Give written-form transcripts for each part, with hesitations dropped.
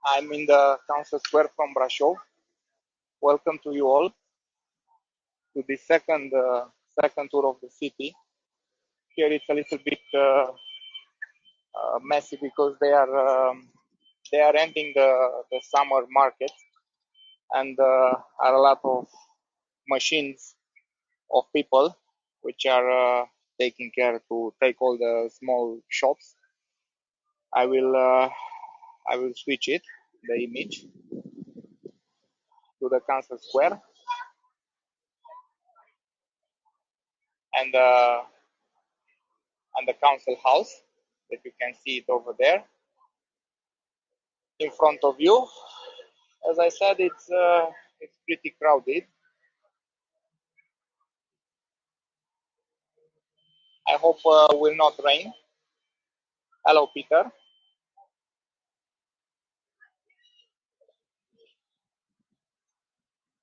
I'm in the council square from Brașov. Welcome to you all to the second tour of the city. Here it's a little bit messy because they are ending the summer market, and are a lot of machines of people which are taking care to take all the small shops. I will switch the image to the council square, and the council house that you can see it over there in front of you. As I said, it's pretty crowded. I hope will not rain. Hello, Peter.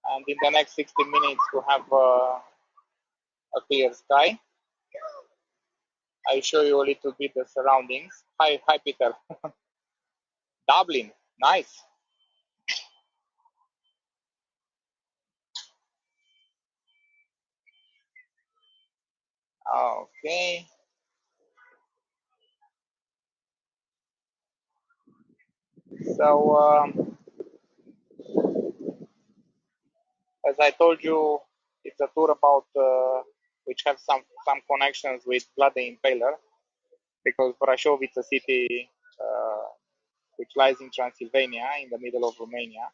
And in the next 60 minutes to have a clear sky. I'll show you a little bit the surroundings. Hi, Peter. Dublin, nice. Okay. So as I told you, it's a tour about which have some connections with Vlad the Impaler, because Brașov is a city which lies in Transylvania, in the middle of Romania,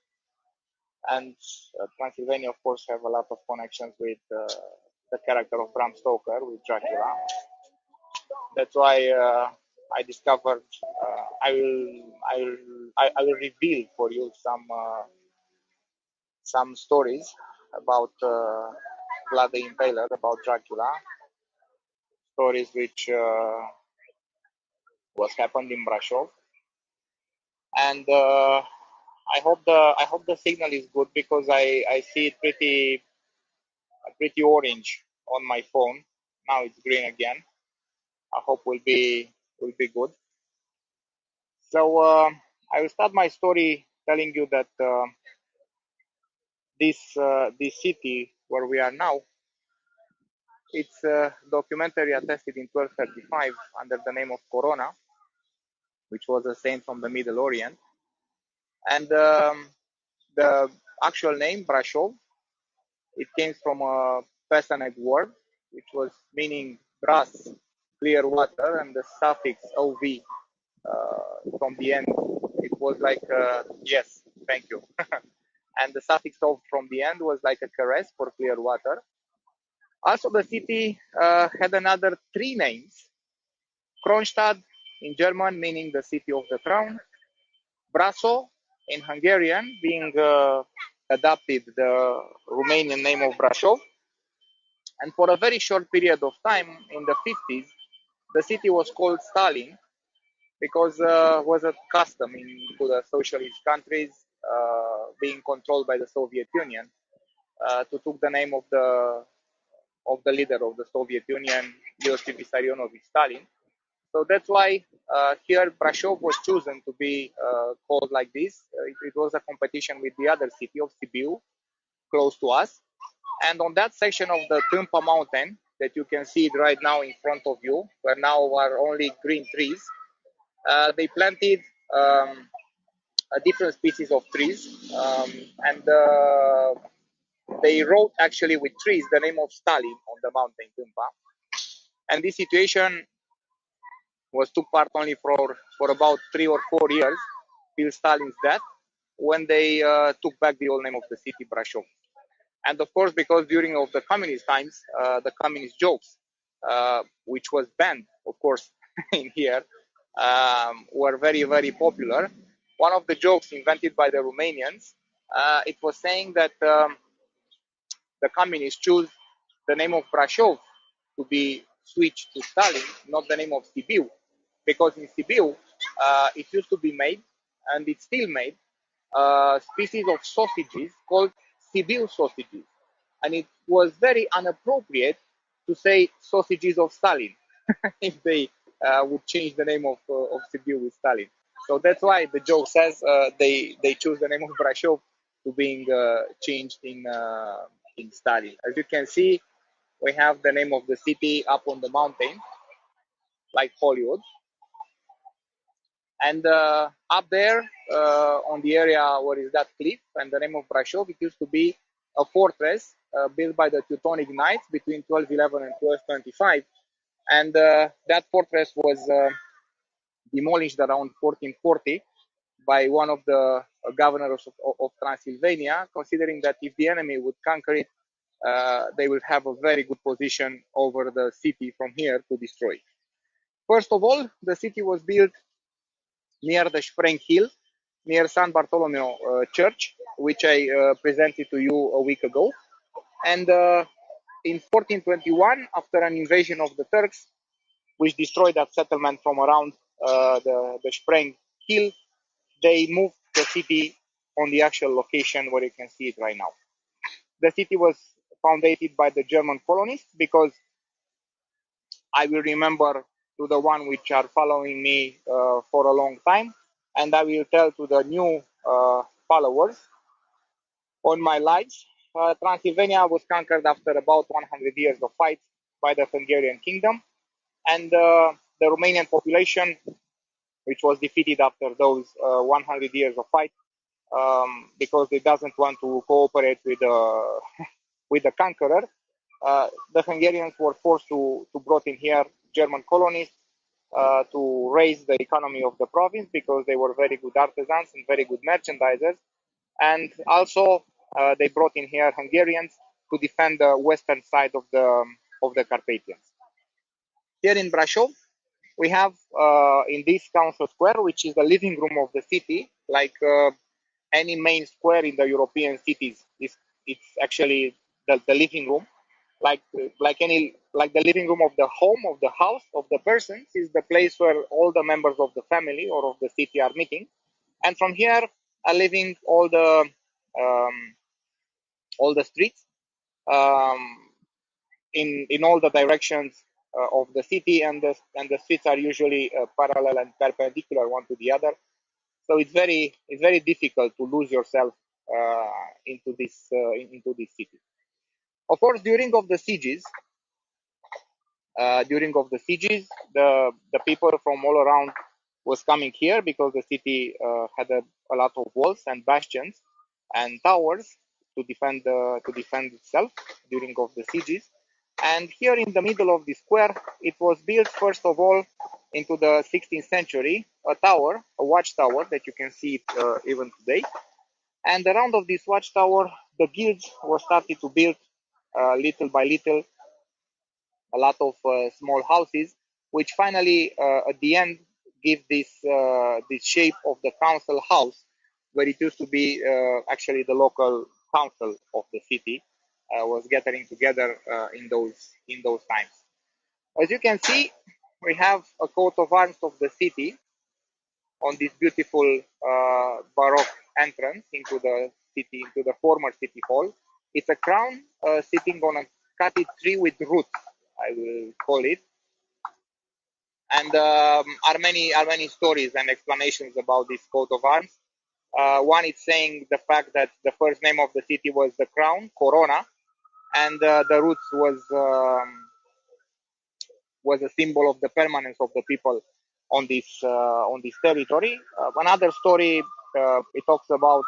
and Transylvania, of course, have a lot of connections with the character of Bram Stoker, with Dracula. That's why I discovered. I will reveal for you some stories about Vlad the Impaler, about Dracula, stories which was happened in Brașov, and I hope the signal is good, because I see it pretty orange on my phone. Now it's green again. I hope will be good. So I will start my story telling you that this city where we are now, it's documentary attested in 1235 under the name of Corona, which was a saint from the Middle Orient, and the actual name Brașov, it came from a Passaneg word, which was meaning brass, clear water, and the suffix ov from the end. It was like yes, thank you. And the suffix of from the end was like a caress for clear water. Also, the city had another three names: Kronstadt in German, meaning the city of the crown; Brașov in Hungarian, being adopted the Romanian name of Brașov. And for a very short period of time, in the 50s, the city was called Stalin, because it was a custom into the socialist countries being controlled by the Soviet Union to took the name of the leader of the Soviet Union, Iosif Vissarionovich Stalin. So that's why here Brașov was chosen to be called like this. It was a competition with the other city of Sibiu, close to us. And on that section of the Tampa Mountain, that you can see it right now in front of you, where now are only green trees, they planted a different species of trees, and they wrote actually with trees the name of Stalin on the mountain Tampa. And this situation was took part only for about 3 or 4 years till Stalin's death, when they took back the old name of the city, Brașov. And of course, because during of the communist times, the communist jokes, which was banned, of course, in here, were very, very popular. One of the jokes invented by the Romanians, it was saying that the communists choose the name of Brașov to be switched to Stalin, not the name of Sibiu, because in Sibiu, it used to be made, and it's still made, species of sausages called Sibiu sausages. And it was very inappropriate to say sausages of Stalin if they would change the name of Sibiu with Stalin. So that's why the joke says they choose the name of Brașov to being changed in Stalin. As you can see, we have the name of the city up on the mountain, like Hollywood. And up there, on the area where is that cliff and the name of Brașov, it used to be a fortress built by the Teutonic Knights between 1211 and 1225. And that fortress was demolished around 1440 by one of the governors of Transylvania, considering that if the enemy would conquer it, they will have a very good position over the city from here to destroy it. First of all, the city was built near the Spreng Hill, near San Bartolomeo Church, which I presented to you a week ago. And in 1421, after an invasion of the Turks, which destroyed that settlement from around the Spreng Hill, they moved the city on the actual location where you can see it right now. The city was founded by the German colonists, because I will remember to the one which are following me for a long time, and I will tell to the new followers on my lives. Transylvania was conquered after about 100 years of fights by the Hungarian kingdom, and the Romanian population, which was defeated after those 100 years of fight, because they doesn't want to cooperate with with the conqueror. The Hungarians were forced to brought in here German colonists to raise the economy of the province, because they were very good artisans and very good merchandisers. And also they brought in here Hungarians to defend the western side of the Carpathians. Here in Brașov, we have in this council square, which is the living room of the city, like any main square in the European cities, it's actually the living room, like the living room of the home, of the house, of the persons, is the place where all the members of the family or of the city are meeting. And from here are living all the streets in all the directions of the city, and the streets are usually parallel and perpendicular one to the other. So it's very difficult to lose yourself into this city. Of course, during of the sieges, the people from all around was coming here, because the city had a lot of walls and bastions and towers to defend itself during of the sieges. And here in the middle of the square, it was built first of all into the 16th century, a tower, a watchtower that you can see it even today. And around of this watchtower, the guilds were started to build little by little a lot of small houses, which finally at the end give this shape of the council house, where it used to be actually the local council of the city was gathering together in those times. As you can see, we have a coat of arms of the city on this beautiful Baroque entrance into the city, into the former city hall. It's a crown sitting on a cutted tree with roots, I will call it. And are many stories and explanations about this coat of arms. One is saying the fact that the first name of the city was the crown, Corona, and the roots was a symbol of the permanence of the people on this territory. Another story, it talks about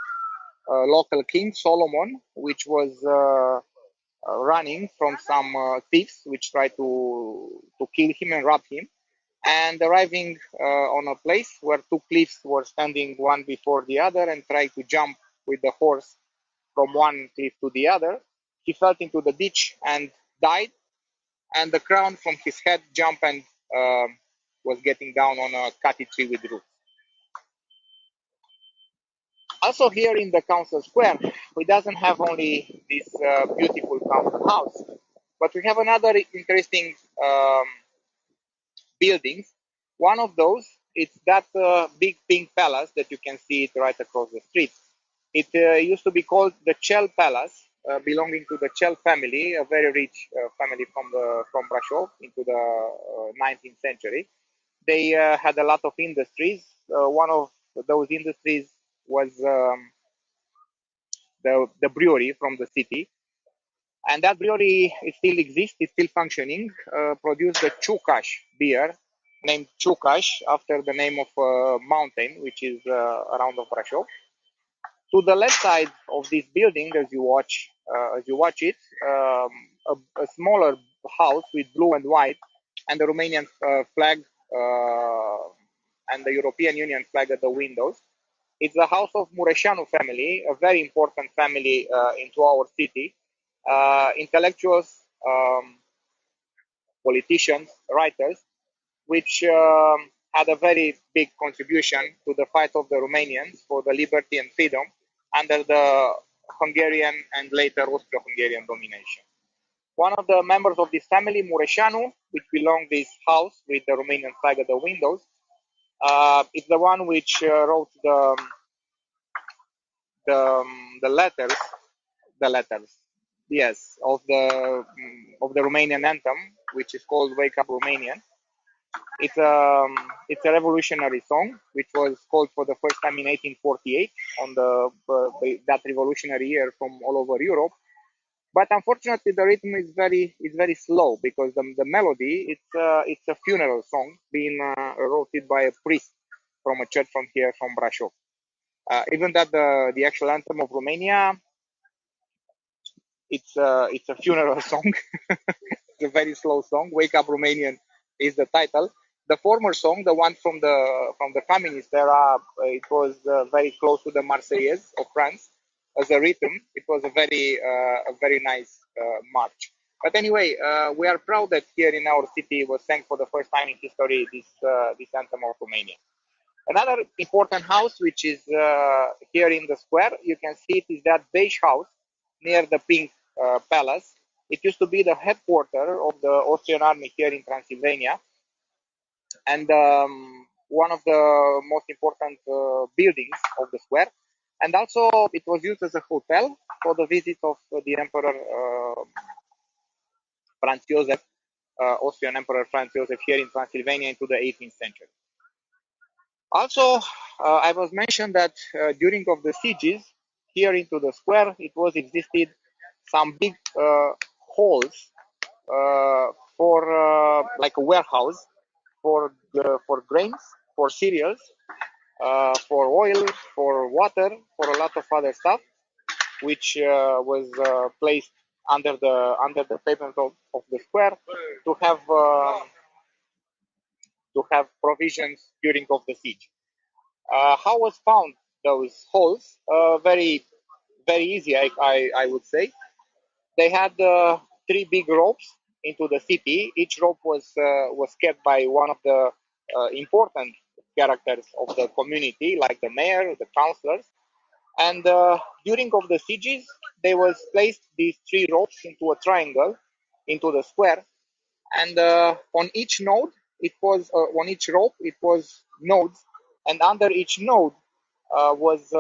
local king Solomon, which was running from some thieves which tried to kill him and rob him, and arriving on a place where two cliffs were standing one before the other, and tried to jump with the horse from one cliff to the other. He fell into the ditch and died, and the crown from his head jumped and was getting down on a cutty tree with roots. Also here in the council square, we doesn't have only this beautiful council house, but we have another interesting buildings. One of those, it's that big pink palace that you can see it right across the street. It used to be called the Cel Palace, belonging to the Cel family, a very rich family from Brașov into the 19th century. They had a lot of industries. One of those industries was the brewery from the city. And that brewery, it still exists, it's still functioning, produced the Chukash beer, named Chukash after the name of a mountain, which is around of Brașov. To the left side of this building, as you watch it, a smaller house with blue and white, and the Romanian flag and the European Union flag at the windows. It's the house of Mureșanu family, a very important family into our city. Intellectuals, politicians, writers, which had a very big contribution to the fight of the Romanians for the liberty and freedom under the Hungarian and later Austro-Hungarian domination. One of the members of this family, Mureșanu, which belonged this house with the Romanian flag at the windows, is the one which wrote the letters, yes, of the Romanian anthem, which is called "Wake Up Romanian." It's a revolutionary song, which was called for the first time in 1848 on that revolutionary year from all over Europe. But unfortunately, the rhythm is very slow because the melody it's a funeral song being wrote by a priest from a church from here from Brașov. Even that the actual anthem of Romania, it's a funeral song. It's a very slow song. "Wake Up Romanian" is the title. The former song, the one from the communist era, it was very close to the Marseillaise of France as a rhythm. It was a very nice march. But anyway, we are proud that here in our city was sang for the first time in history this anthem of Romania. Another important house, which is here in the square, you can see it is that beige house near the pink palace. It used to be the headquarters of the Austrian army here in Transylvania, and one of the most important buildings of the square. And also, it was used as a hotel for the visit of the Emperor Franz Joseph, Austrian Emperor Franz Joseph, here in Transylvania into the 18th century. Also, I was mentioned that during of the sieges here into the square, it was existed some big halls for like a warehouse for grains, for cereals, for oil, for water, for a lot of other stuff, which was placed under the pavement of the square to have provisions during of the siege. How was found those holes? Very easy, I would say. They had three big ropes into the city. Each rope was kept by one of the important characters of the community, like the mayor, the councillors. And during of the sieges, they was placed these three ropes into a triangle, into the square, and on each node, it was on each rope, it was nodes, and under each node was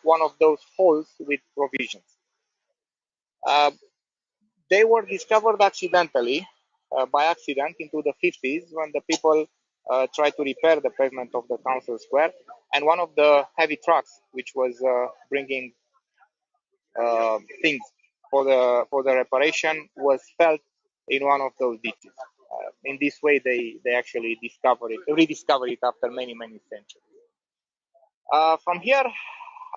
one of those holes with provisions. They were discovered accidentally, by accident, into the 50s when the people tried to repair the pavement of the council square, and one of the heavy trucks, which was bringing things for the reparation, was felt in one of those ditches. In this way, they actually rediscovered it after many centuries. From here,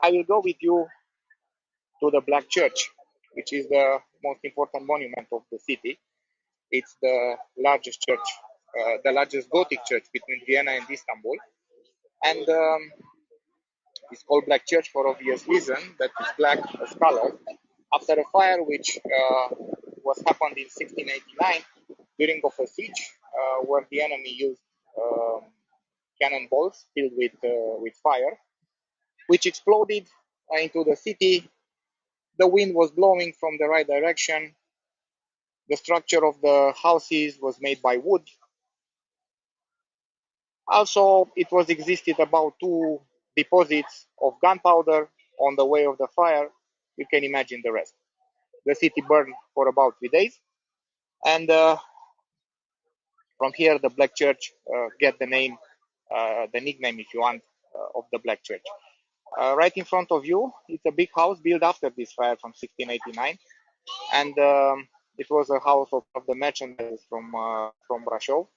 I will go with you to the Black Church, which is the most important monument of the city. It's the largest church, the largest Gothic church between Vienna and Istanbul, and it's called Black Church for obvious reason, that is black as color, after a fire which was happened in 1689 during of a siege, where the enemy used cannonballs filled with fire, which exploded into the city. The wind was blowing from the right direction. The structure of the houses was made by wood. Also, it was existed about 2 deposits of gunpowder on the way of the fire. You can imagine the rest. The city burned for about 3 days, and From here, the Black Church get the name, the nickname, if you want, of the Black Church. Right in front of you, it's a big house built after this fire from 1689, and it was a house of the merchandise from Brașov.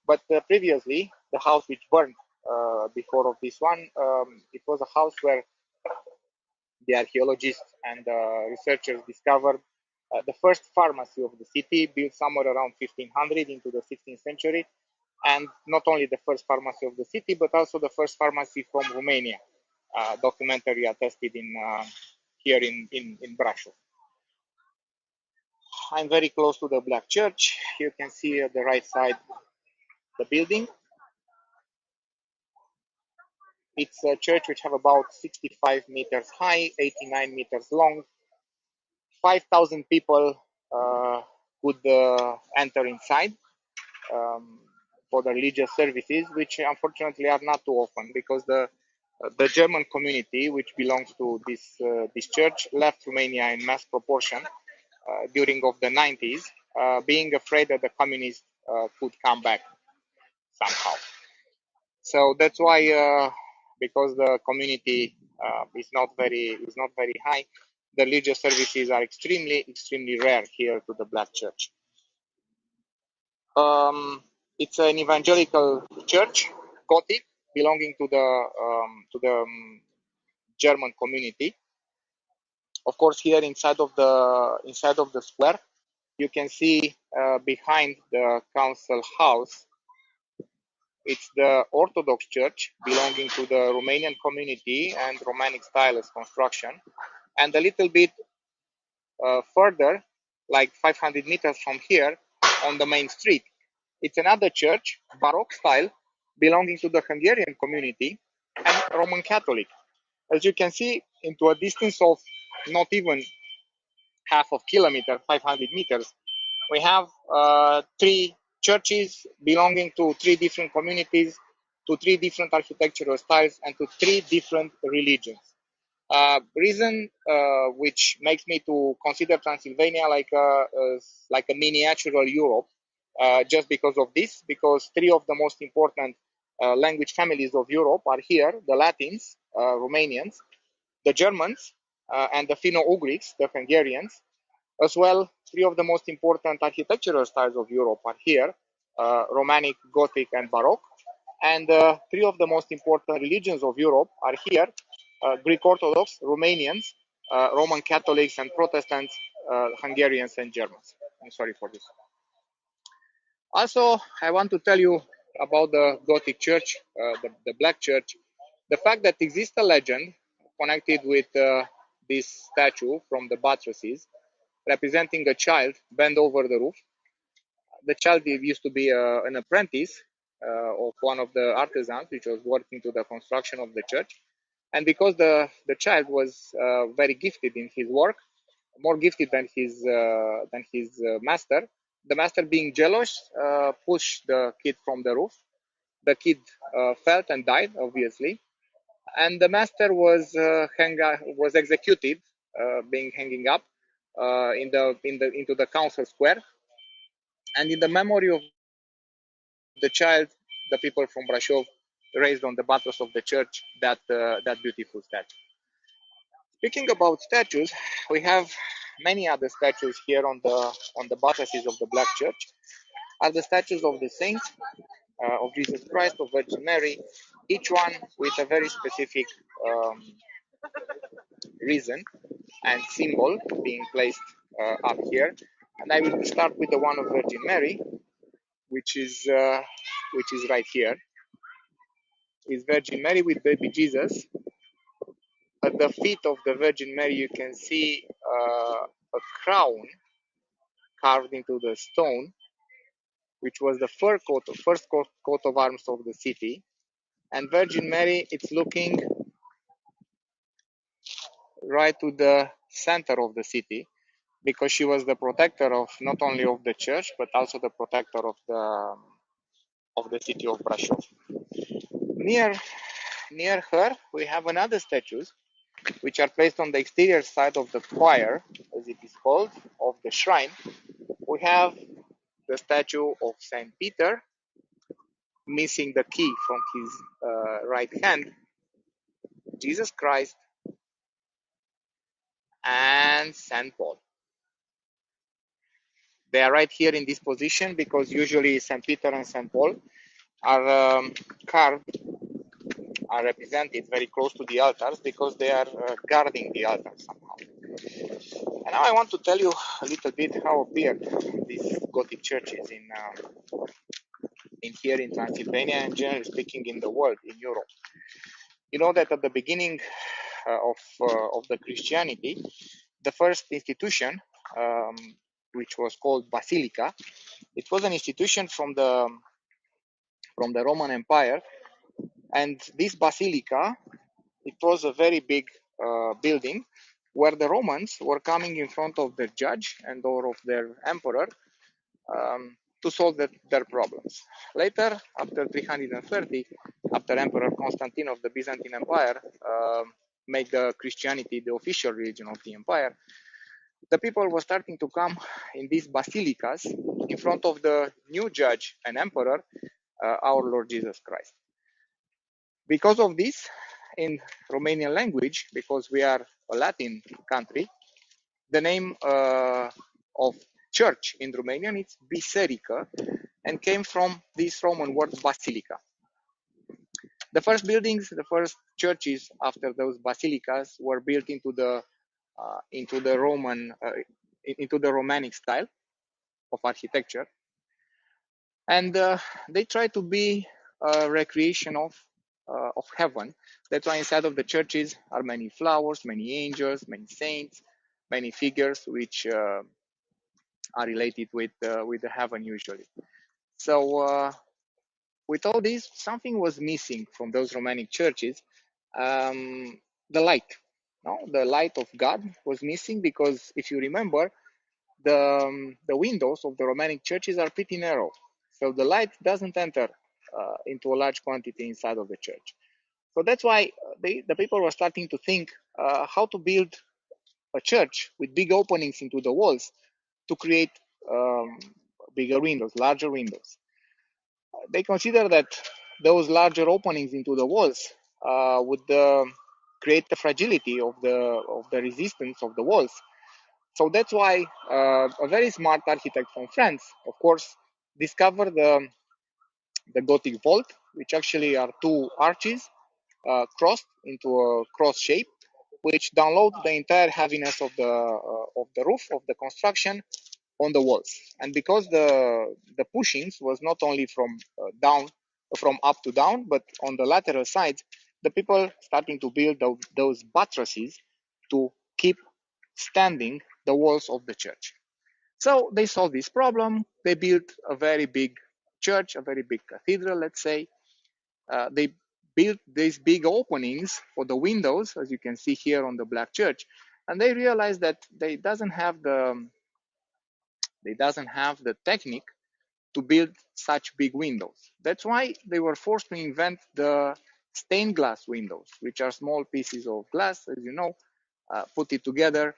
But previously, the house which burned before of this one, it was a house where the archaeologists and researchers discovered the first pharmacy of the city, built somewhere around 1500 into the 16th century, and not only the first pharmacy of the city, but also the first pharmacy from Romania, documentary attested in here in Brașov. I'm very close to the Black Church. You can see at the right side the building. It's a church which have about 65 meters high, 89 meters long. 5,000 people could enter inside for the religious services, which unfortunately are not too often because the German community, which belongs to this church, left Romania in mass proportion during of the 90s, being afraid that the communists could come back somehow. So that's why, because the community is not very high, the religious services are extremely rare here to the Black Church. It's an evangelical church, Gothic, belonging to the German community. Of course, here inside of the square, you can see behind the council house, it's the Orthodox Church belonging to the Romanian community and Romanic style of construction. And a little bit further, like 500 meters from here, on the main street, it's another church, Baroque style, belonging to the Hungarian community and Roman Catholic. As you can see, into a distance of not even half of kilometer, 500 meters, we have three churches belonging to three different communities, to three different architectural styles, and to three different religions. Reason which makes me to consider Transylvania like a miniatural Europe, just because of this, because three of the most important language families of Europe are here: the Latins, Romanians, the Germans, and the Finno-Ugrics, the Hungarians. As well, three of the most important architectural styles of Europe are here: Romanic, Gothic, and Baroque. And three of the most important religions of Europe are here: Greek Orthodox, Romanians, Roman Catholics, and Protestants, Hungarians, and Germans. I'm sorry for this. Also, I want to tell you about the Gothic Church, the Black Church. The fact that exists a legend connected with this statue from the buttresses, representing a child bent over the roof. The child used to be an apprentice of one of the artisans, which was working to the construction of the church. And because the child was very gifted in his work, more gifted than his master, the master, being jealous, pushed the kid from the roof. The kid fell and died, obviously, and the master was executed, being hanging up into the council square. And in the memory of the child, the people from Brașov raised on the buttress of the church that beautiful statue. Speaking about statues, we have many other statues here on the buttresses of the Black Church. Are the statues of the saints, of Jesus Christ, of Virgin Mary, each one with a very specific reason and symbol being placed up here. And I will start with the one of Virgin Mary, which is right here. Is Virgin Mary with baby Jesus. At the feet of the Virgin Mary, you can see a crown carved into the stone, which was the first coat of arms of the city. And Virgin Mary, it's looking right to the center of the city, because she was the protector of not only of the church, but also the protector of the city of Brașov. Near her, we have another statues, which are placed on the exterior side of the choir, as it is called, of the shrine. We have the statue of Saint Peter, missing the key from his right hand, Jesus Christ, and Saint Paul. They are right here in this position because usually Saint Peter and Saint Paul are carved, are represented very close to the altars because they are guarding the altars somehow. And now I want to tell you a little bit how appeared these Gothic churches in here in Transylvania and generally speaking in the world, in Europe. You know that at the beginning of the Christianity, the first institution, which was called Basilica, it was an institution from the Roman Empire, and this Basilica, it was a very big building where the Romans were coming in front of their judge and or of their emperor to solve their problems. Later, after 330, after Emperor Constantine of the Byzantine Empire made the Christianity the official religion of the empire, the people were starting to come in these basilicas in front of the new judge and emperor, our Lord Jesus Christ. Because of this, in Romanian language, because we are a Latin country, the name of church in Romanian is biserică and came from this Roman word basilica. The first buildings, the first churches after those basilicas were built into the Romanic style of architecture, and they try to be a recreation of heaven. That's why inside of the churches are many flowers, many angels, many saints, many figures which are related with the heaven usually. So with all this, something was missing from those Romanic churches. The light, no, the light of God was missing because if you remember, the windows of the Romanic churches are pretty narrow, so the light doesn't enter into a large quantity inside of the church. So that's why the people were starting to think how to build a church with big openings into the walls to create bigger windows, larger windows. They consider that those larger openings into the walls would create the fragility of the resistance of the walls. So that's why a very smart architect from France, of course, discovered the Gothic vault, which actually are two arches crossed into a cross shape, which download the entire heaviness of the roof of the construction on the walls. And because the pushings was not only from up to down, but on the lateral sides, the people starting to build those buttresses to keep standing the walls of the church. So they solved this problem. They built a very big church, a very big cathedral, let's say. They built these big openings for the windows, as you can see here on the black church, and they realized that they doesn't have the technique to build such big windows. That's why they were forced to invent the stained glass windows, which are small pieces of glass, as you know, put it together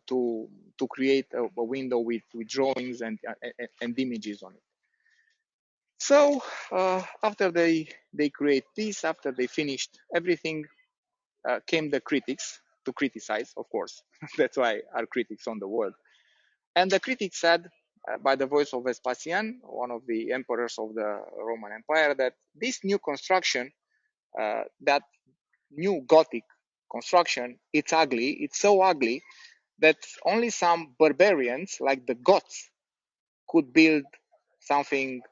to create a window with drawings and images on it. So after they create this, after they finished everything, came the critics to criticize, of course. That's why are critics on the world. And the critics said, by the voice of Vespasian, one of the emperors of the Roman Empire, that this new construction, that new Gothic construction, it's ugly. It's so ugly that only some barbarians like the Goths could build something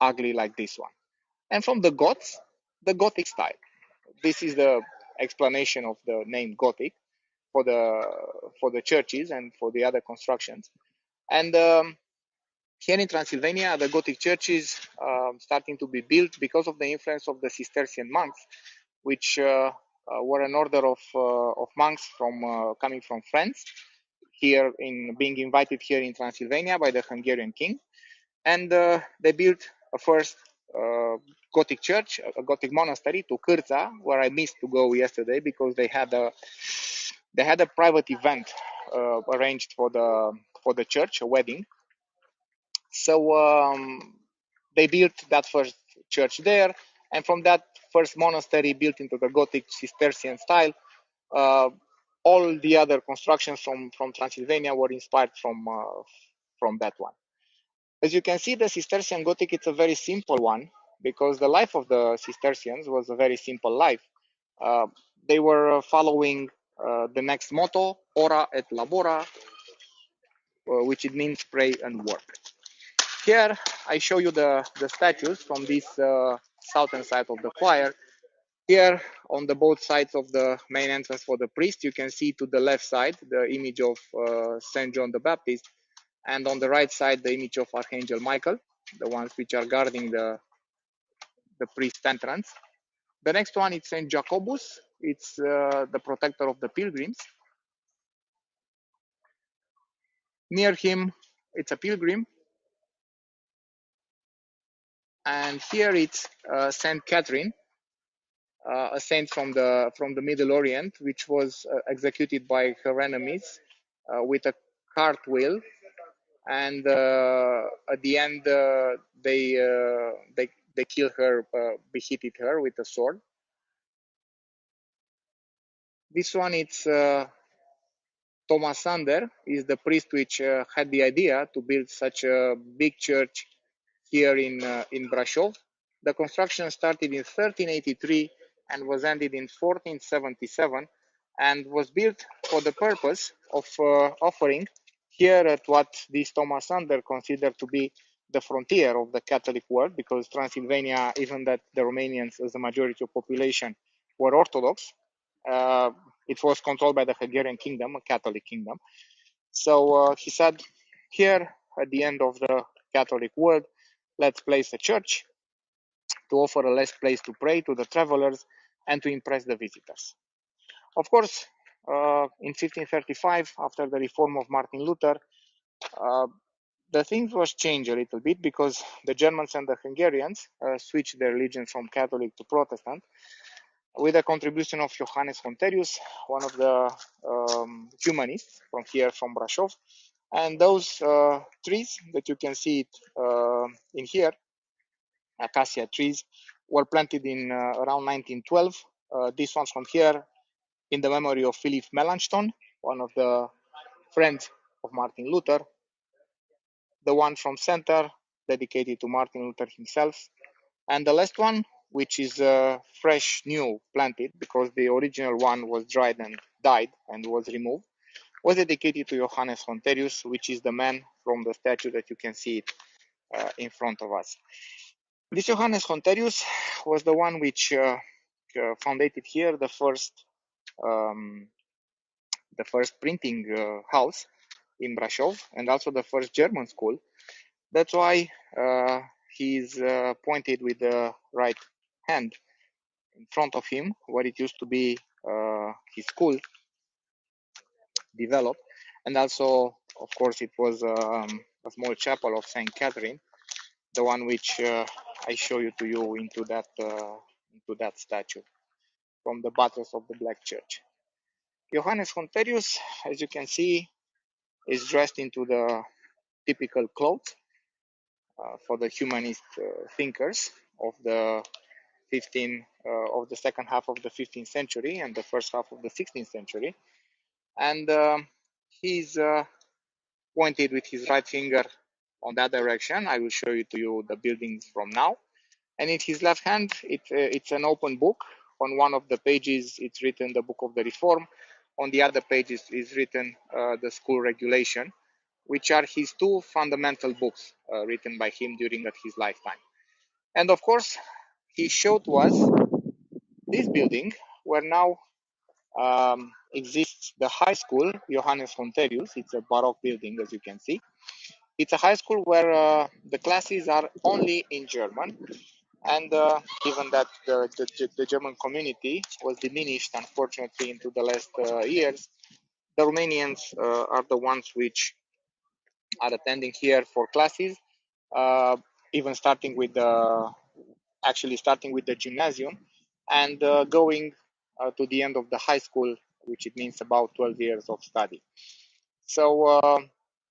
ugly like this one. And from the Goths, the Gothic style. This is the explanation of the name Gothic for the churches and for the other constructions. And here in Transylvania, the Gothic churches starting to be built because of the influence of the Cistercian monks, which were an order of monks from coming from France, here in being invited here in Transylvania by the Hungarian king, and they built a first Gothic church, a Gothic monastery to Cârța, where I missed to go yesterday because they had a private event arranged for the church, a wedding, So they built that first church there, and from that first monastery built into the Gothic Cistercian style, all the other constructions from Transylvania were inspired from that one. As you can see, the Cistercian Gothic, it's a very simple one, because the life of the Cistercians was a very simple life. They were following the next motto, ora et labora, which it means pray and work. Here, I show you the statues from this southern side of the choir. Here, on the both sides of the main entrance for the priest, you can see to the left side the image of Saint John the Baptist, and on the right side the image of Archangel Michael, the ones which are guarding the priest entrance. The next one is Saint Jacobus. It's the protector of the pilgrims. Near him, it's a pilgrim. And here it's Saint Catherine, a saint from the Middle Orient, which was executed by her enemies with a cartwheel, and at the end they killed her, beheaded her with a sword. This one, it's Thomas Sander, is the priest which had the idea to build such a big church here in Brașov. The construction started in 1383 and was ended in 1477, and was built for the purpose of offering here at what this Thomas Sander considered to be the frontier of the Catholic world, because Transylvania, even that the Romanians as a majority of population were Orthodox, it was controlled by the Hungarian kingdom, a Catholic kingdom. So he said, here at the end of the Catholic world, let's place a church to offer a less place to pray to the travelers and to impress the visitors. Of course, in 1535, after the reform of Martin Luther, the things was changed a little bit, because the Germans and the Hungarians switched their religion from Catholic to Protestant, with the contribution of Johannes Honterius, one of the humanists from here, from Brașov. And those trees that you can see in here, acacia trees, were planted in around 1912. These ones from here, in the memory of Philip Melanchthon, one of the friends of Martin Luther. The one from center, dedicated to Martin Luther himself. And the last one, which is fresh, new, planted, because the original one was dried and died and was removed, was dedicated to Johannes Honterius, which is the man from the statue that you can see in front of us. This Johannes Honterius was the one which founded here the first printing house in Brașov, and also the first German school. That's why he's pointed with the right hand in front of him, where it used to be his school developed. And also, of course, it was a small chapel of Saint Catherine, the one which I show to you into that statue from the buttons of the Black Church. Johannes Honterius, as you can see, is dressed into the typical clothes for the humanist thinkers of the second half of the 15th century and the first half of the 16th century. And he's pointed with his right finger on that direction. I will show to you the buildings from now. And in his left hand, it's an open book. On one of the pages, it's written the Book of the Reform. On the other pages is written the School Regulation, which are his two fundamental books written by him during his lifetime. And of course, he showed to us this building, where now exists the high school, Johannes Honterius. It's a Baroque building, as you can see. It's a high school where the classes are only in German. And given that the German community was diminished, unfortunately, into the last years, the Romanians are the ones which are attending here for classes, even starting with the gymnasium, and going to the end of the high school, which it means about 12 years of study. So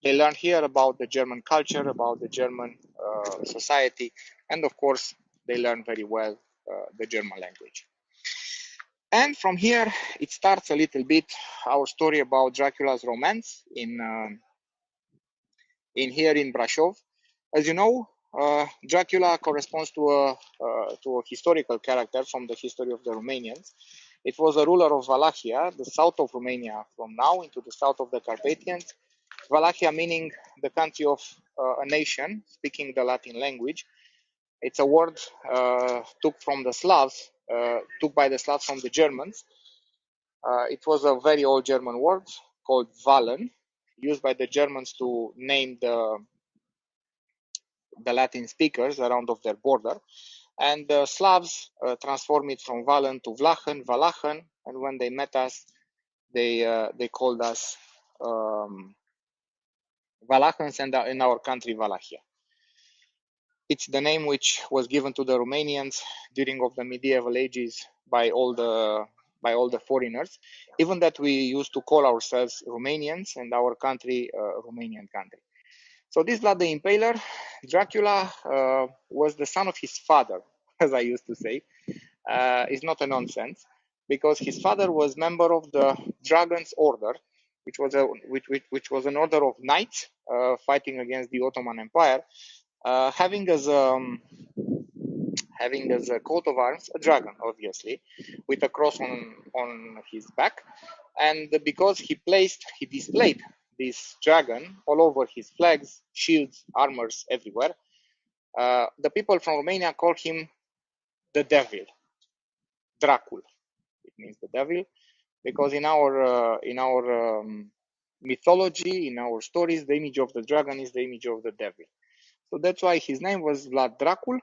They learn here about the German culture, about the German society, and of course, they learn very well the German language. And from here, it starts a little bit our story about Dracula's romance in here in Brașov. As you know, Dracula corresponds to a historical character from the history of the Romanians. It was a ruler of Wallachia, the south of Romania, from now into the south of the Carpathians. Wallachia meaning the country of a nation speaking the Latin language. It's a word took from the Slavs, took by the Slavs from the Germans. It was a very old German word called Wallen, used by the Germans to name the Latin speakers around of their border. And the Slavs transformed it from Wallen to Vlachen, Valachen, and when they met us, they called us Valachans, and in our country Wallachia. It's the name which was given to the Romanians during of the medieval ages by all the foreigners, even that we used to call ourselves Romanians and our country Romanian country. So this Vlad the Impaler, Dracula, was the son of his father, as I used to say. Is not a nonsense, because his father was member of the Dragon's Order, which was an order of knights fighting against the Ottoman Empire, having as a coat of arms a dragon, obviously, with a cross on his back, and because he displayed this dragon all over his flags, shields, armors, everywhere. The people from Romania call him the devil, Dracul. It means the devil, because in our mythology, in our stories, the image of the dragon is the image of the devil. So that's why his name was Vlad Dracul,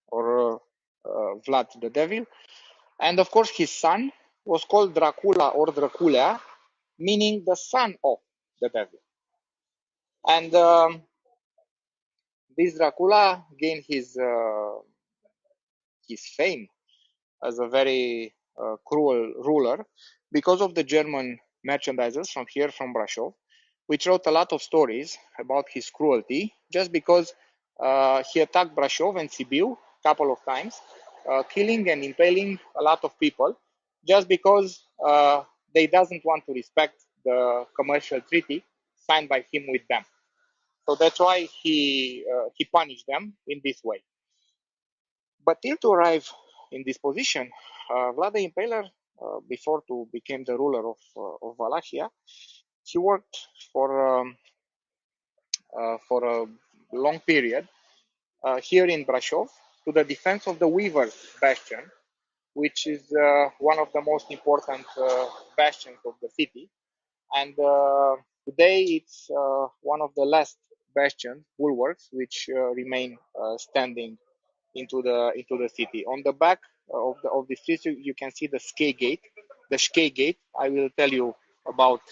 or Vlad the Devil. And of course, his son was called Dracula or Draculea, meaning the son of the devil. And this Dracula gained his fame as a very cruel ruler because of the German merchandisers from here, from Brașov, which wrote a lot of stories about his cruelty, just because he attacked Brașov and Sibiu a couple of times, killing and impaling a lot of people, just because they doesn't want to respect the commercial treaty signed by him with them. So that's why he punished them in this way. But till to arrive in this position, Vlad the Impaler, before to become the ruler of Wallachia, he worked for a long period here in Brașov to the defense of the Weavers' Bastion, which is one of the most important bastions of the city. And today it's one of the last bastions, bulwarks, which remain standing into the city. On the back of the street, you can see the Skate Gate, the Skate Gate. I will tell you about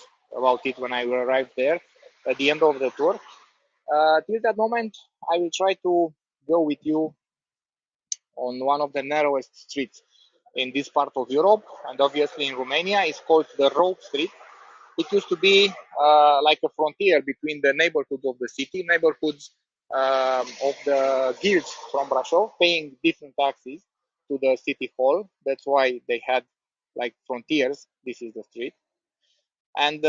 it when I will arrive there at the end of the tour. Till that moment, I will try to go with you on one of the narrowest streets in this part of Europe, and obviously in Romania. It's called the Rope Street. It used to be like a frontier between the neighborhoods of the city, neighborhoods of the guilds from Brașov, paying different taxes to the city hall. That's why they had like frontiers. This is the street. And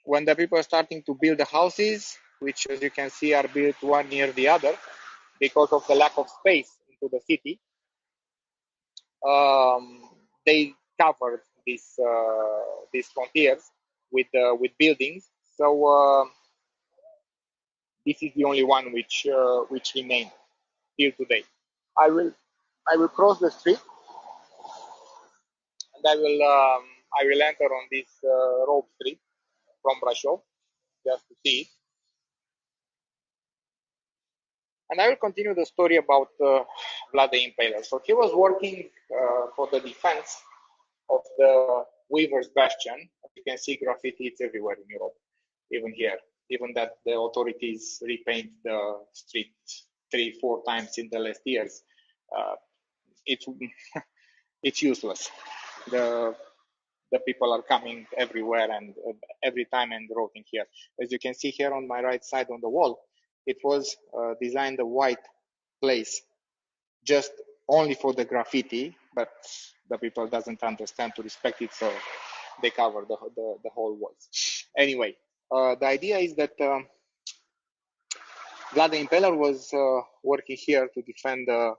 when the people are starting to build the houses, which as you can see are built one near the other because of the lack of space into the city, they covered these frontiers with buildings. So this is the only one which remained till today. I will cross the street, and I will enter on this rope street from Brașov just to see it. And I will continue the story about Vlad the Impaler. So he was working for the defense of the Weavers' Bastion. As you can see, graffiti is everywhere in Europe, even here. Even that the authorities repaint the street 3-4 times in the last years, it's useless. The the people are coming everywhere and every time and writing here. As you can see here on my right side on the wall, it was designed a white place just only for the graffiti, but the people doesn't understand to respect it, so they cover the whole walls. Anyway, the idea is that Vlad the Impaler was working here to defend the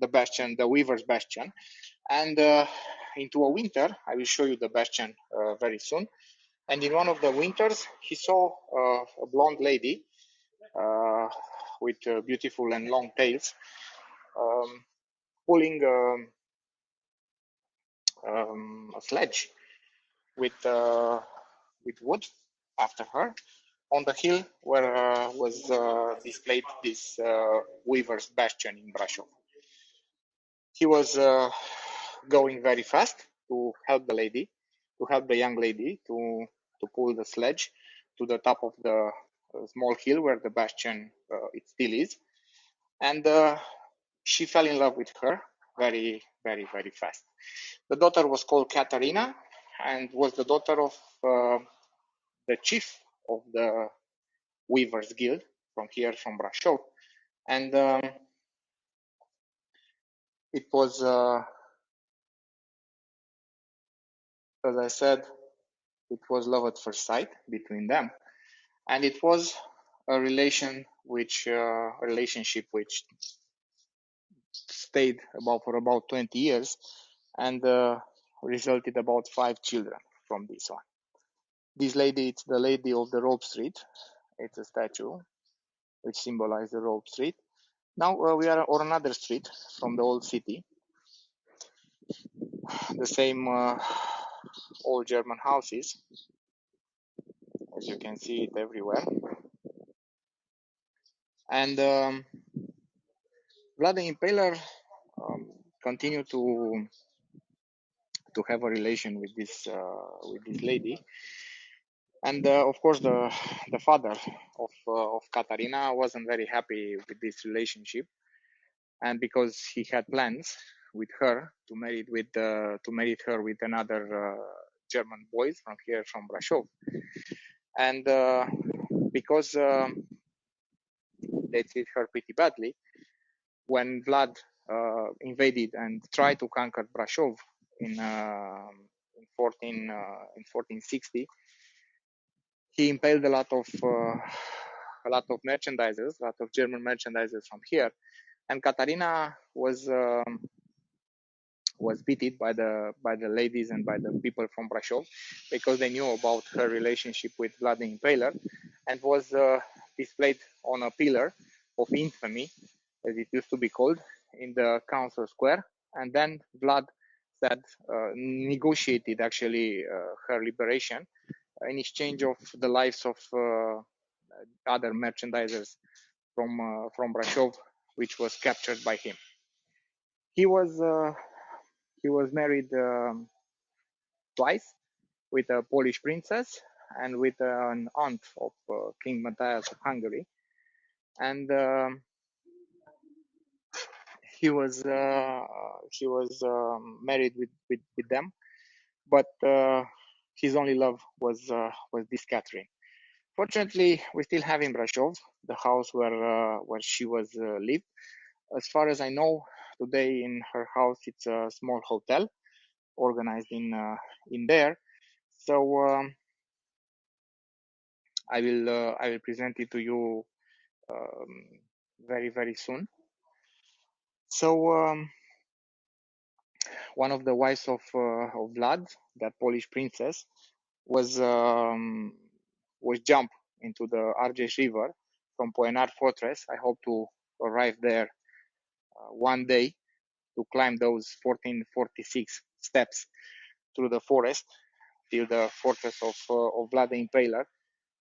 bastion, the Weaver's Bastion, and into a winter, I will show you the bastion very soon. And in one of the winters, he saw a blonde lady with beautiful and long tails pulling a sledge with wood after her on the hill where was displayed this Weaver's Bastion in Brașov. He was going very fast to help the lady, to help the young lady to pull the sledge to the top of the small hill where the bastion it still is, and she fell in love with her very, very, very fast. The daughter was called Katarina and was the daughter of the chief of the Weavers Guild from here, from Brașov, and it was, as I said, it was love at first sight between them, and it was a relationship which stayed for about 20 years and resulted about 5 children from this one. This lady, it's the lady of the Rope Street. It's a statue which symbolizes the Rope Street. Now we are on another street from the old city. The same old German houses, as you can see it everywhere. And Vlad the Impaler continued to have a relation with this lady, and of course the father of Katarina wasn't very happy with this relationship, and because he had plans with her to marry her with another German boys from here, from Brașov, and because they treat her pretty badly, when Vlad invaded and tried to conquer Brașov in 1460, he impaled a lot of merchandisers, a lot of German merchandisers from here, and Katarina was pitied by the ladies and by the people from Brașov because they knew about her relationship with Vlad the Impaler, and was displayed on a pillar of infamy, as it used to be called, in the council square. And then Vlad negotiated actually her liberation in exchange of the lives of other merchandisers from Brașov, which was captured by him. He was married twice, with a Polish princess and with an aunt of King Matthias of Hungary, and he was married with them, but his only love was this Catherine. Fortunately, we still have in Brașov the house where she was lived. As far as I know, today in her house it's a small hotel organized in there. So I will present it to you very, very soon. So one of the wives of Vlad, that Polish princess, was jumped into the Argeș River from Poenar Fortress. I hope to arrive there one day to climb those 1446 steps through the forest till the fortress of Vlad the Impaler,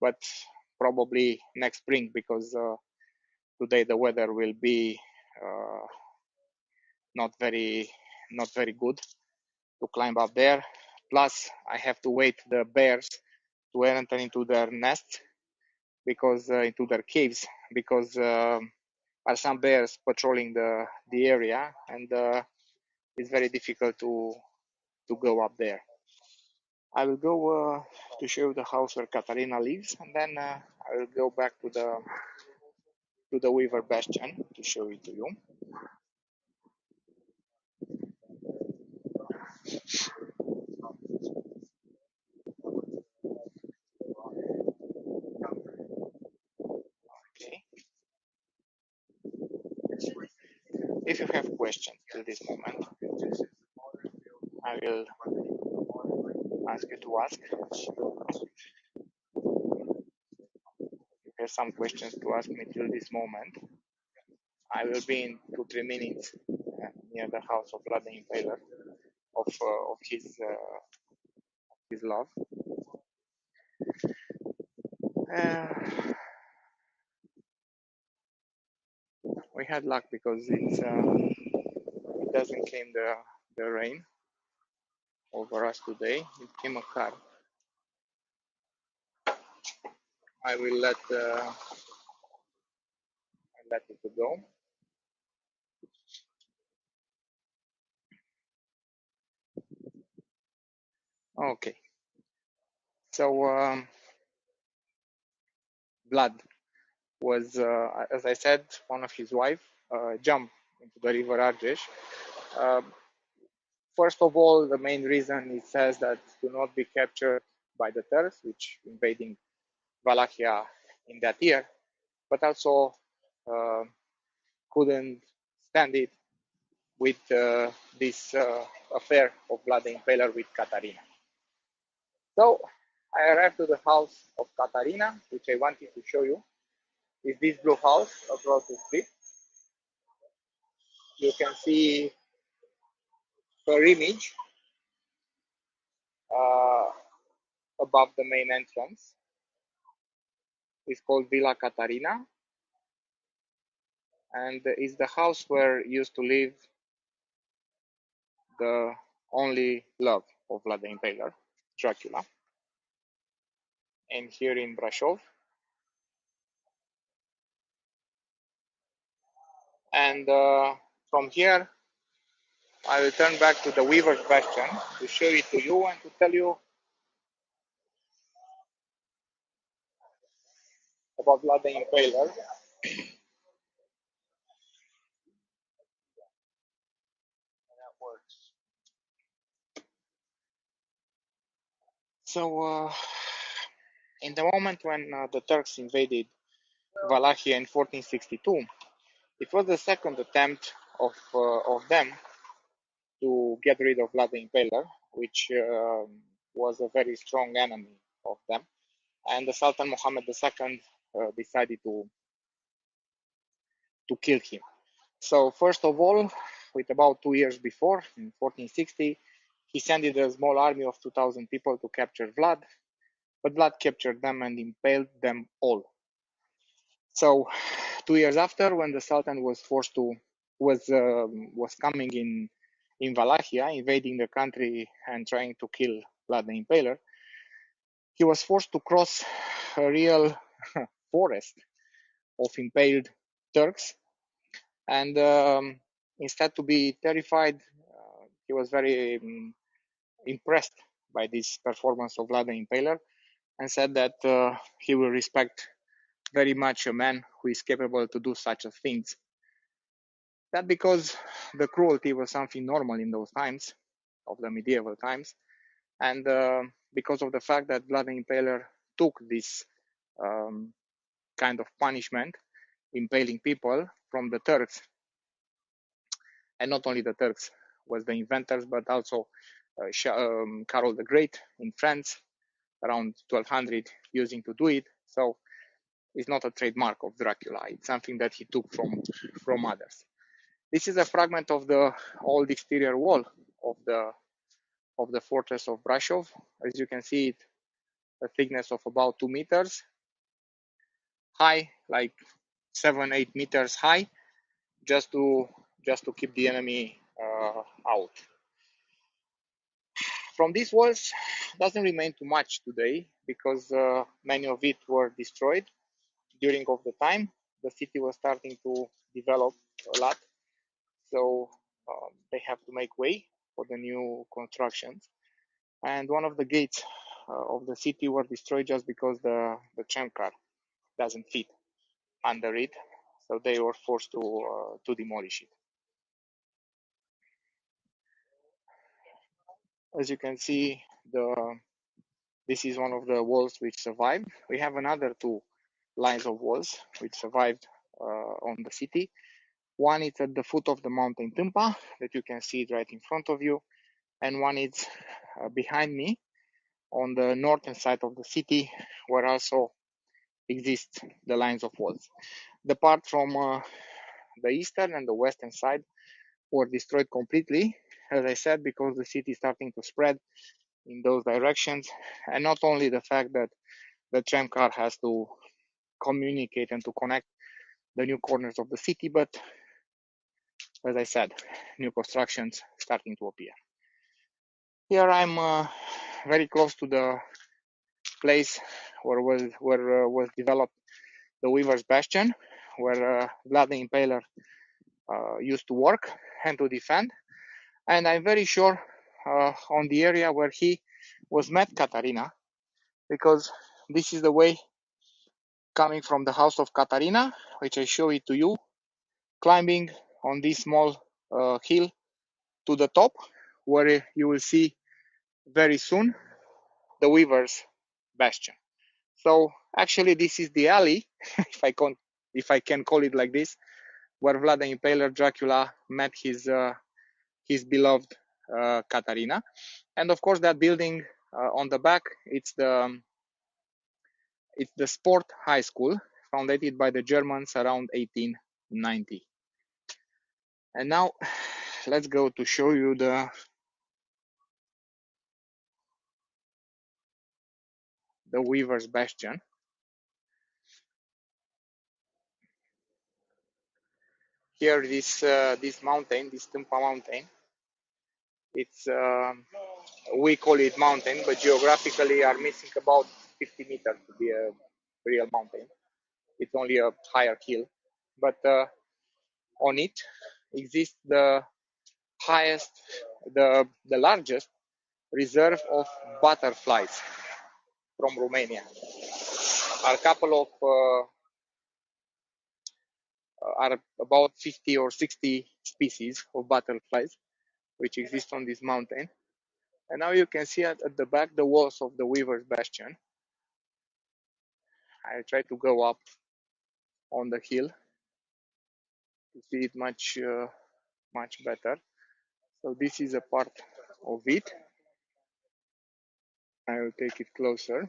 but probably next spring, because today the weather will be not very good to climb up there. Plus, I have to wait the bears to enter into their nests, because into their caves, because are some bears patrolling the area, and it's very difficult to to go up there. I will go to show you the house where Katarina lives, and then I will go back to the Weaver Bastion to show it to you. Okay. If you have questions till this moment, I will ask you to ask. If you have some questions to ask me till this moment, I will be in 2-3 minutes near the house of Vlad the Impaler, of his love. We had luck because it doesn't came the rain over us today. It came a car. I will let it go. Okay. So Vlad was, as I said, one of his wife jumped into the river Argeș. First of all, the main reason it says that to not be captured by the Turks, which invading Wallachia in that year, but also couldn't stand it with this affair of Vlad the Impaler with Katarina. So I arrived to the house of Katarina, which I wanted to show you. Is this blue house across the street. You can see her image above the main entrance. It's called Villa Katarina, and it's the house where used to live the only love of Vlad the Impaler, Dracula. And here in Brașov. And from here, I will turn back to the Weaver's Bastion to show it to you and to tell you about Vlad the Impaler. So, in the moment when the Turks invaded Wallachia in 1462, it was the second attempt of them to get rid of Vlad the Impaler, which was a very strong enemy of them. And the Sultan Mohammed II decided to kill him. So first of all, with about 2 years before, in 1460, he sent a small army of 2,000 people to capture Vlad, but Vlad captured them and impaled them all. So 2 years after, when the Sultan was coming in Wallachia, invading the country and trying to kill Vlad the Impaler, he was forced to cross a real forest of impaled Turks. And instead to be terrified, he was very impressed by this performance of Vlad the Impaler and said that he will respect very much a man who is capable to do such a things. That because the cruelty was something normal in those times, of the medieval times, and because of the fact that Vlad the Impaler took this kind of punishment, impaling people, from the Turks. And not only the Turks was the inventors, but also Carol the Great in France around 1200 using to do it. So it's not a trademark of Dracula. It's something that he took from others. This is a fragment of the old exterior wall of the fortress of Brașov. As you can see, it a thickness of about 2 meters high, like 7-8 meters high, just to keep the enemy out. From these walls doesn't remain too much today because many of it were destroyed during of the time. The city was starting to develop a lot, so they have to make way for the new constructions. And one of the gates of the city were destroyed just because the tram car doesn't fit under it, so they were forced to demolish it. As you can see, this is one of the walls which survived. We have another two lines of walls which survived on the city. One is at the foot of the mountain Tampa, that you can see it right in front of you, and one is behind me on the northern side of the city, where also exist the lines of walls. The part from the eastern and the western side were destroyed completely, as I said, because the city is starting to spread in those directions, and not only the fact that the tram car has to communicate and to connect the new corners of the city, but as I said, new constructions starting to appear. Here I'm very close to the place where was developed the Weaver's Bastion, where Vlad the Impaler used to work and to defend. And I'm very sure on the area where he was met Katarina, because this is the way coming from the house of Katarina, which I show it to you, climbing on this small hill to the top, where you will see very soon the Weaver's Bastion. So actually this is the alley, if I can call it like this, where Vlad the Impaler Dracula met his beloved Katarina. And of course that building on the back, it's the sport high school, founded by the Germans around 1890. And now let's go to show you the Weaver's Bastion. Here, this mountain, this Tampa Mountain, it's we call it mountain, but geographically are missing about 50 meters to be a real mountain. It's only a higher hill, but on it exists the highest, the largest reserve of butterflies from Romania. Are a couple of are about 50 or 60 species of butterflies which exist on this mountain. And now you can see at the back the walls of the Weaver's Bastion. I try to go up on the hill to see it much better. So this is a part of it. I will take it closer.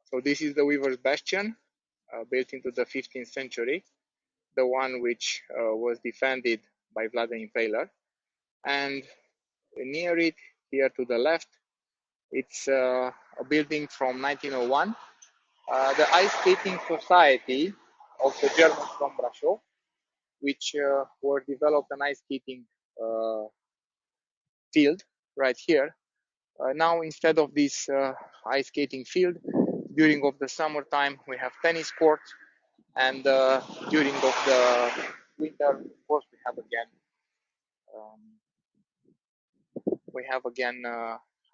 So this is the Weaver's Bastion, built into the 15th century, the one which was defended by Vlad the Impaler. And near it, here to the left, it's a building from 1901, the Ice Skating Society of the Germans from Brașov, which were developed an ice skating field right here. Now, instead of this ice skating field, during of the summertime we have tennis courts, and during of the winter, of course, we have again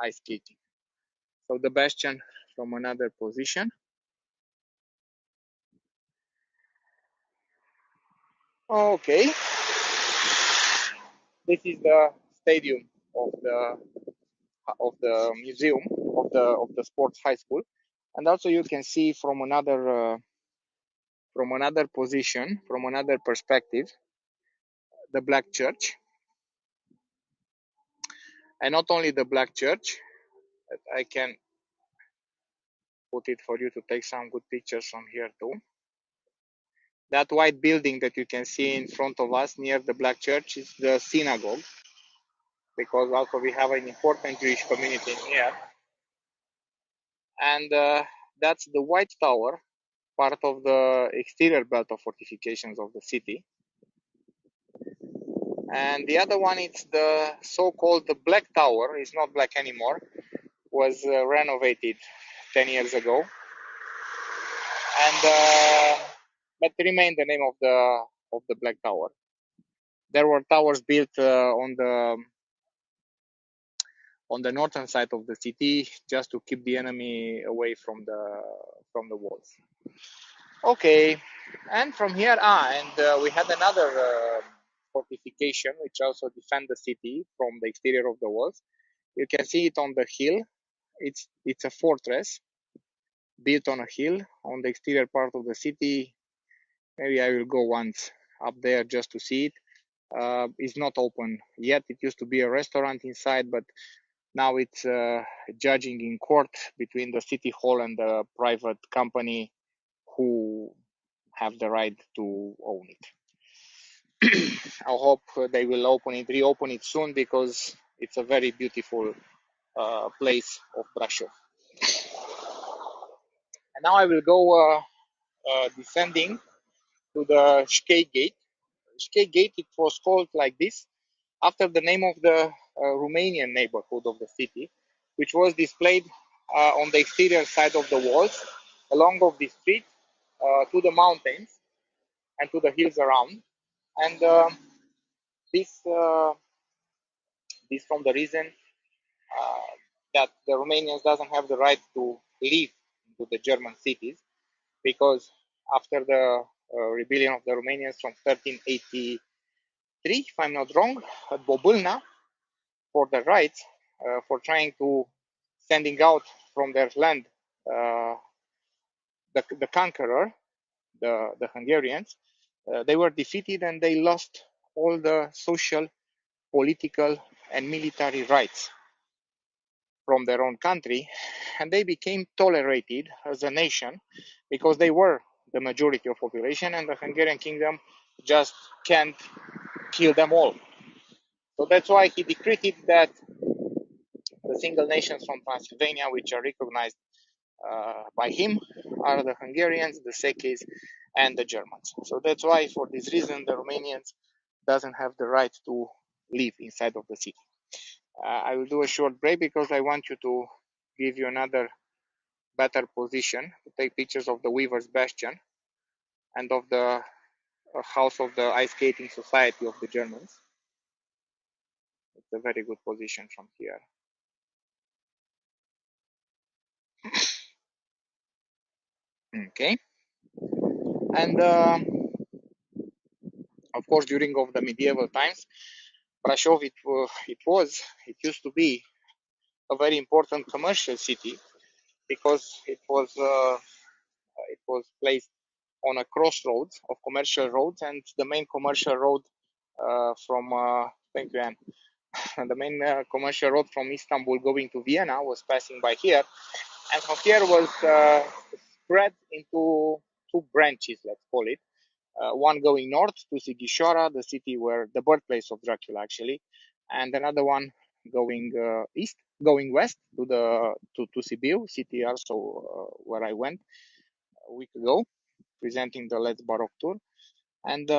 ice skating. So the bastion from another position. Okay, this is the stadium of the museum of the sports high school, and also you can see from another position, from another perspective, the Black Church. And not only the Black Church, I can put it for you to take some good pictures from here too. That white building that you can see in front of us near the Black Church is the synagogue, because also we have an important Jewish community in here. And that's the White Tower, part of the exterior belt of fortifications of the city. And the other one, it's the so-called the Black Tower. It's not black anymore. Was renovated 10 years ago, and but remained the name of the Black Tower. There were towers built on the northern side of the city just to keep the enemy away from the walls. Okay, and from here, we had another fortification which also defend the city from the exterior of the walls. You can see it on the hill. It's a fortress built on a hill on the exterior part of the city. Maybe I will go once up there just to see it. It's not open yet. It used to be a restaurant inside, but now it's judging in court between the city hall and the private company who have the right to own it. I hope they will reopen it soon, because it's a very beautiful place of Brașov. And now I will go descending to the Shkei Gate. Shkei Gate, it was called like this after the name of the Romanian neighborhood of the city, which was displayed on the exterior side of the walls, along of the street, to the mountains and to the hills around. And this from the reason that the Romanians doesn't have the right to live into the German cities, because after the rebellion of the Romanians from 1383, if I'm not wrong, at Bobâlna, for the rights, for trying to sending out from their land the conqueror, the Hungarians, they were defeated and they lost all the social, political, and military rights from their own country, and they became tolerated as a nation because they were the majority of population, and the Hungarian kingdom just can't kill them all. So that's why he decreed that the single nations from Transylvania, which are recognized by him, are the Hungarians, the Sekis, and the Germans. So that's why, for this reason, the Romanians doesn't have the right to live inside of the city. I will do a short break because I want you to give you another better position to take pictures of the Weavers' Bastion and of the house of the ice skating society of the Germans. It's a very good position from here. Okay, and of course, during of the medieval times, Brașov it used to be a very important commercial city, because it was placed on a crossroads of commercial roads, and the main commercial road thank you, Anne. The main commercial road from Istanbul going to Vienna was passing by here, and from here was spread into two branches, let's call it. One going north to Sighișoara, the city where the birthplace of Dracula actually, and another one going west to Sibiu, city also where I went a week ago, presenting the Let's Baroque tour, and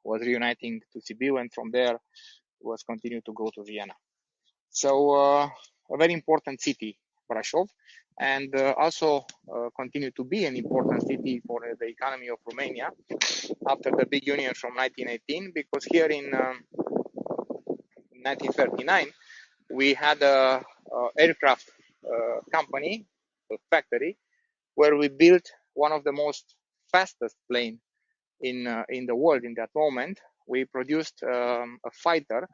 was reuniting to Sibiu, and from there was continued to go to Vienna. So a very important city, Brașov, and also continued to be an important city for the economy of Romania after the big union from 1918, because here in 1939 we had a aircraft company, a factory, where we built one of the most fastest plane in the world in that moment. We produced a fighter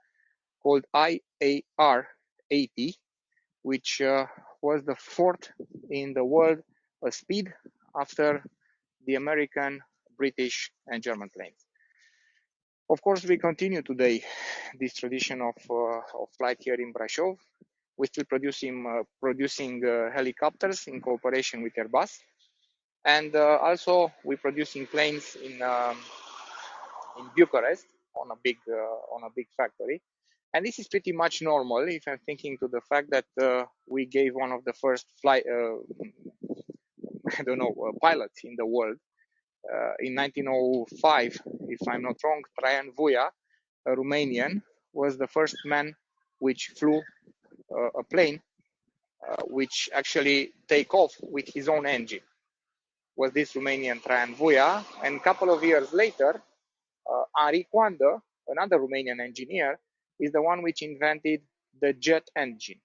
called IAR-80, which was the fourth in the world speed after the American, British, and German planes. Of course, we continue today this tradition of flight here in Brașov. We're still producing helicopters in cooperation with Airbus, and also we're producing planes in Bucharest on a big factory. And this is pretty much normal if I'm thinking to the fact that we gave one of the first pilots in the world in 1905, if I'm not wrong. Traian Vuia, a Romanian, was the first man which flew a plane which actually take off with his own engine. Was this Romanian Traian Vuia, and a couple of years later, Henri Coandă, another Romanian engineer, is the one which invented the jet engine.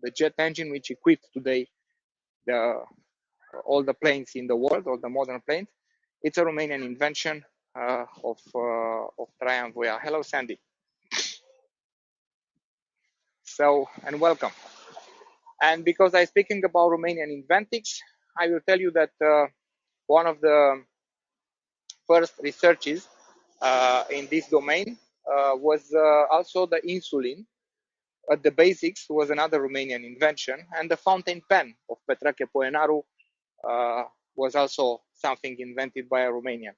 The jet engine which equipped today all the planes in the world, all the modern planes. It's a Romanian invention of Traian Voia. Hello, Sandy. So, and welcome. And because I'm speaking about Romanian inventics, I will tell you that one of the first researches in this domain was also the insulin. The basics was another Romanian invention, and the fountain pen of Petrache Poenaru was also something invented by a Romanian.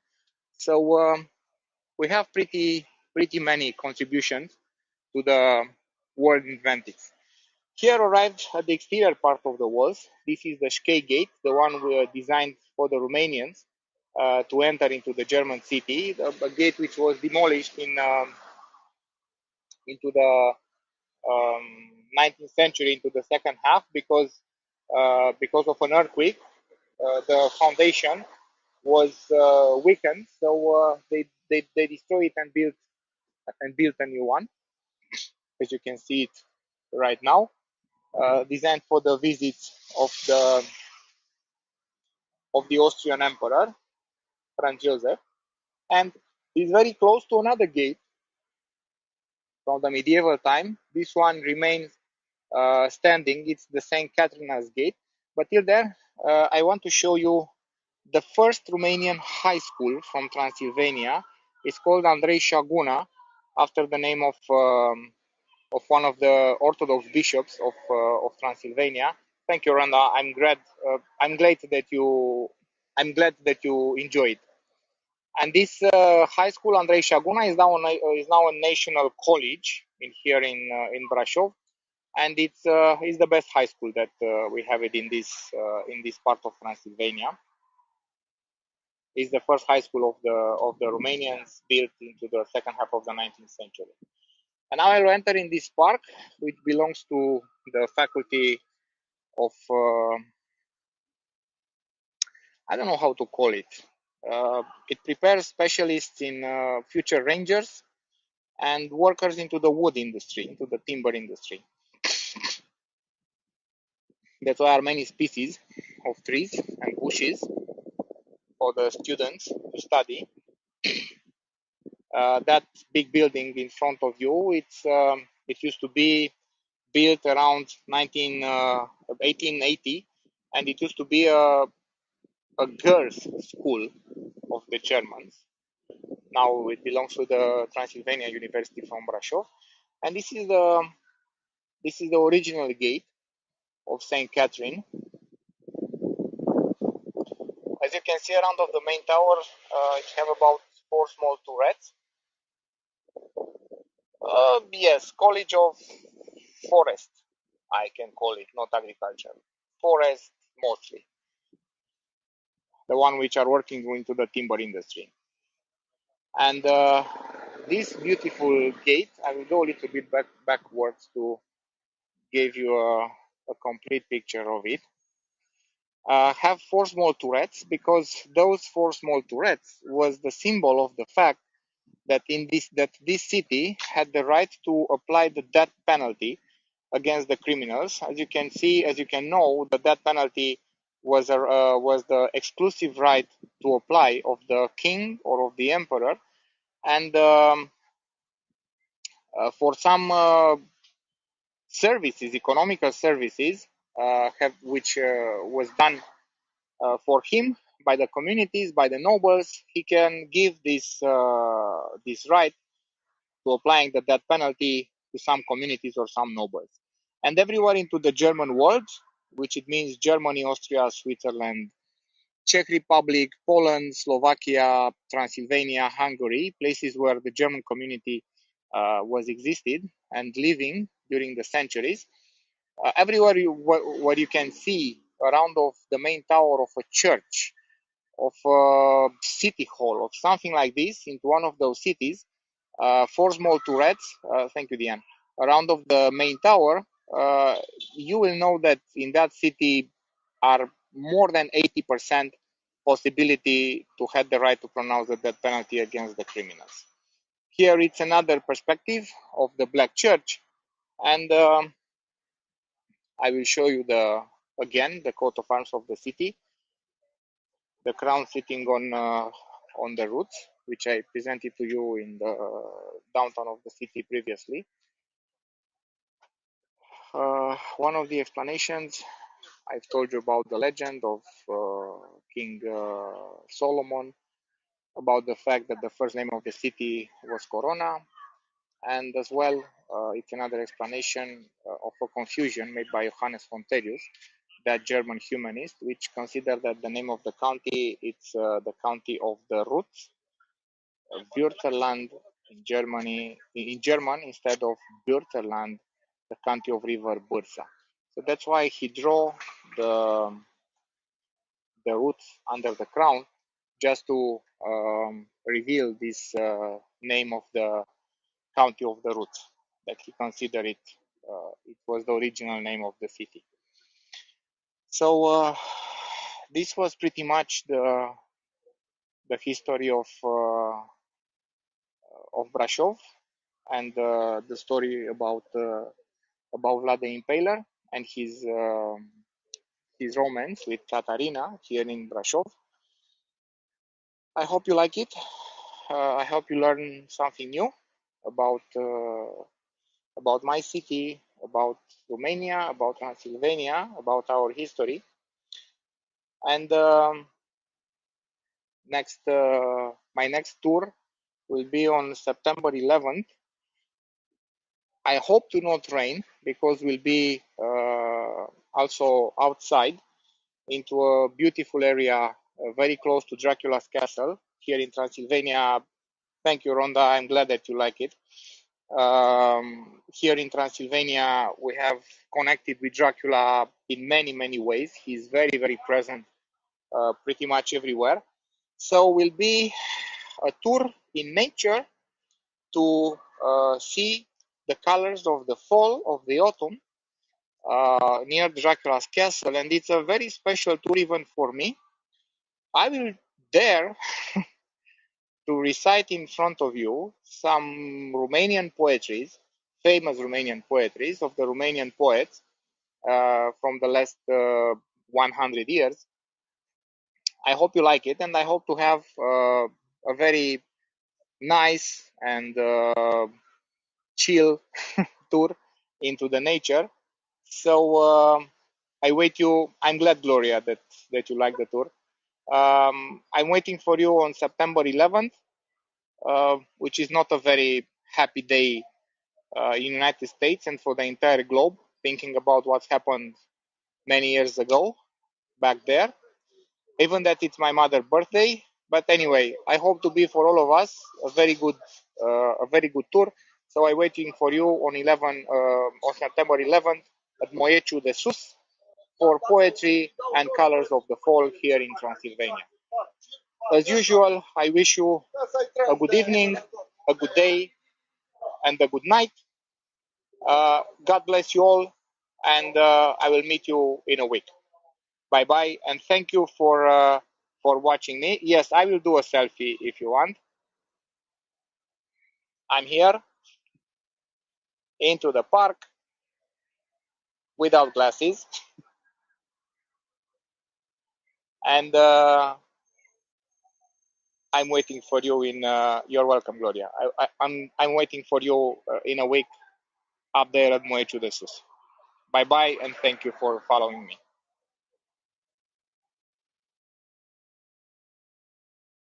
So we have pretty many contributions to the world inventics. Here arrived at the exterior part of the walls. This is the Schkei Gate, the one we designed for the Romanians to enter into the German city, a gate which was demolished into the 19th century, into the second half, because of an earthquake. The foundation was weakened, so they destroyed it and built a new one, as you can see it right now, designed for the visits of the Austrian Emperor Franz Joseph, and is very close to another gate from the medieval time. This one remains standing. It's the Saint Caterina's Gate. But till there, I want to show you the first Romanian high school from Transylvania. It's called Andrei Șaguna, after the name of one of the Orthodox bishops of Transylvania. Thank you, Randa. I'm glad that you enjoyed. And this high school, Andrei Șaguna, is now a national college in Brașov, and it's the best high school that we have it in this part of Transylvania. It's the first high school of the Romanians, built into the second half of the 19th century. And now I will enter in this park, which belongs to the faculty of I don't know how to call it. It prepares specialists in future rangers and workers into the wood industry, into the timber industry. That's why there are many species of trees and bushes for the students to study. That big building in front of you, it used to be built around 1880, and it used to be a girls' school of the Germans. Now it belongs to the Transylvania University from Brașov, and this is the original gate of Saint Catherine. As you can see, around of the main tower, it have about 4 small turrets. Yes, College of Forest, I can call it, not agriculture. Forest mostly. The one which are working into the timber industry. And this beautiful gate, I will go a little bit backwards to give you a complete picture of it. Have 4 small turrets, because those 4 small turrets was the symbol of the fact that this city had the right to apply the death penalty against the criminals. As you can know, the death penalty was the exclusive right to apply of the king or of the emperor, and for some services, economical services, which was done for him by the communities, by the nobles, he can give this right to applying the death penalty to some communities or some nobles. And everywhere into the German world, which it means Germany, Austria, Switzerland, Czech Republic, Poland, Slovakia, Transylvania, Hungary, places where the German community was existed and living during the centuries. Everywhere where you can see around of the main tower of a church, of a city hall, of something like this, into one of those cities, 4 small turrets, thank you, Diane, around of the main tower, you will know that in that city are more than 80% possibility to have the right to pronounce the death penalty against the criminals. Here it's another perspective of the Black Church, and I will show you again the coat of arms of the city, the crown sitting on the roots, which I presented to you in the downtown of the city previously. One of the explanations, I've told you about the legend of King Solomon, about the fact that the first name of the city was Corona, and as well, it's another explanation of a confusion made by Johannes Fontelius, that German humanist, which considered that the name of the county, it's the county of the roots, Bürterland in German, instead of Bürterland, the county of river Bursa. So that's why he drew the roots under the crown, just to reveal this name of the county of the roots, that he considered it was the original name of the city. So this was pretty much the history of Brașov, and the story about Vlad the Impaler and his romance with Katarina here in Brașov. I hope you like it. I hope you learn something new about my city, about Romania, about Transylvania, about our history. And my next tour will be on September 11th. I hope to not rain, because we'll be also outside into a beautiful area very close to Dracula's castle here in Transylvania. Thank you, Rhonda. I'm glad that you like it. Here in Transylvania, we have connected with Dracula in many, many ways. He's very, very present pretty much everywhere. So will be a tour in nature to see the colors of the fall, of the autumn, near Dracula's castle, and it's a very special tour even for me. I will dare to recite in front of you some Romanian poetries, famous Romanian poetries of the Romanian poets from the last 100 years. I hope you like it, and I hope to have a very nice and chill tour into the nature. So I wait you. I'm glad, Gloria, that you like the tour. I'm waiting for you on September 11th, which is not a very happy day in the United States and for the entire globe, thinking about what's happened many years ago back there. Even that it's my mother's birthday, but anyway, I hope to be for all of us a very good tour. So I'm waiting for you on September 11th at Moieciu de Sus for poetry and colors of the fall here in Transylvania. As usual, I wish you a good evening, a good day, and a good night. God bless you all, and I will meet you in a week. Bye bye, and thank you for watching me. Yes, I will do a selfie if you want. I'm here into the park without glasses, and I'm waiting for you in. You're welcome, Gloria. I'm waiting for you in a week up there at Moieciu de Sus. Bye bye, and thank you for following me.